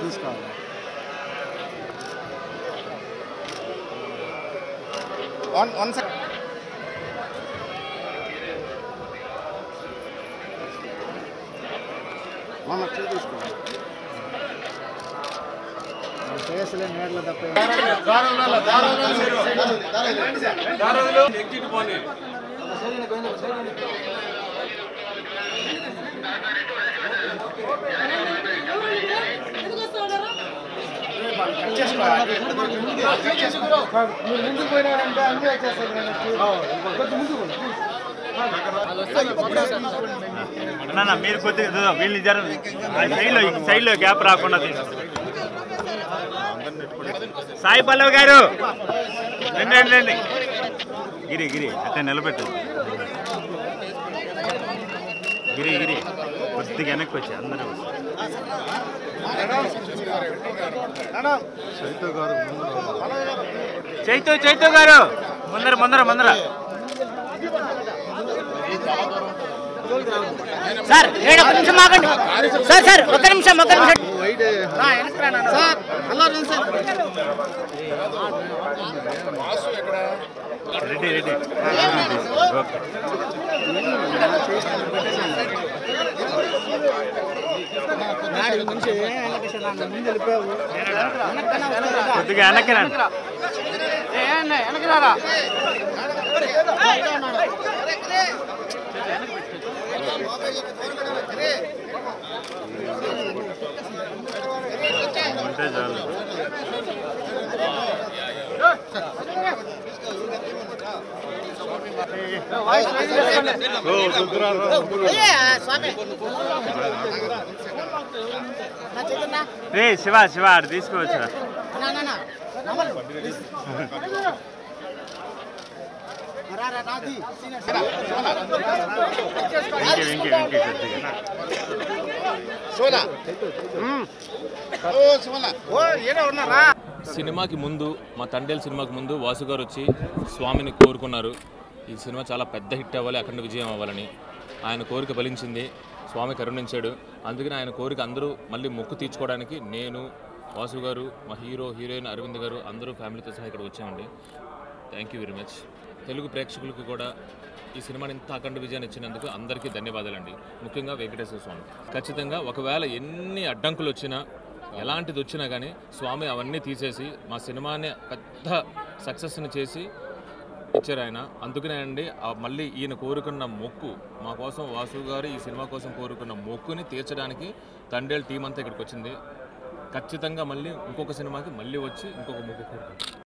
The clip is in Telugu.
తీసుకోవాలి. వన్ సెకండ్ తీసుకోవాలి. కేసులే నేర్లు తప్ప మీరు ముందుకు పోయినారంటే అన్నీ వచ్చేస్తారు. మీరు కొద్దిగా వీళ్ళు సైడ్లో గ్యాప్ రాకుండా సాయి పల్లవి గారు రండి రండి రండి. గిరి గిరి అట్లా నిలబెట్టు. గిరి గిరి కొద్దిగా వెనక్కి వచ్చి అందరూ. చైతు గారు ముందర ముందర ముందర. సార్ ఒక నిమిషం ఆగండి సార్ ఒక్క నిమిషం sir hello sir ready ready okay. కొద్దిగా వెనక్కి రండి. ఉంటే చాలు. రే శివ శివ అటు తీసుకోవచ్చురా. సినిమాకి ముందు మా తండేల్ సినిమాకి ముందు వాసు గారు వచ్చి స్వామిని కోరుకున్నారు. ఈ సినిమా చాలా పెద్ద హిట్ అవ్వాలి, అఖండ విజయం అవ్వాలని. ఆయన కోరిక ఫలించింది, స్వామి కరుణించాడు. అందుకని ఆయన కోరిక అందరూ మళ్ళీ మొక్కు తీర్చుకోవడానికి నేను, వాసు గారు, మా హీరో హీరోయిన్ అరవింద్ గారు అందరూ ఫ్యామిలీతో సహా ఇక్కడ వచ్చామండి. Thank you very much. Telugu ప్రేక్షకులకు కూడా ఈ సినిమాని ఇంత అఖండ విజయాన్ని ఇచ్చినందుకు అందరికీ ధన్యవాదాలండి. ముఖ్యంగా వెంకటేశ్వర స్వామి. ఖచ్చితంగా ఒకవేళ ఎన్ని అడ్డంకులు వచ్చినా ఎలాంటిది వచ్చినా కానీ స్వామి అవన్నీ తీసేసి మా సినిమాని పెద్ద సక్సెస్ని చేసి ఇచ్చారు ఆయన. అందుకనే అండి మళ్ళీ ఈయన కోరుకున్న మొక్కు మా కోసం, వాసు గారు ఈ సినిమా కోసం కోరుకున్న మొక్కుని తీర్చడానికి తండేల్ టీం అంతా ఇక్కడికి వచ్చింది. ఖచ్చితంగా మళ్ళీ ఇంకొక సినిమాకి మళ్ళీ వచ్చి ఇంకొక మొక్కు కోరుకుంటాం.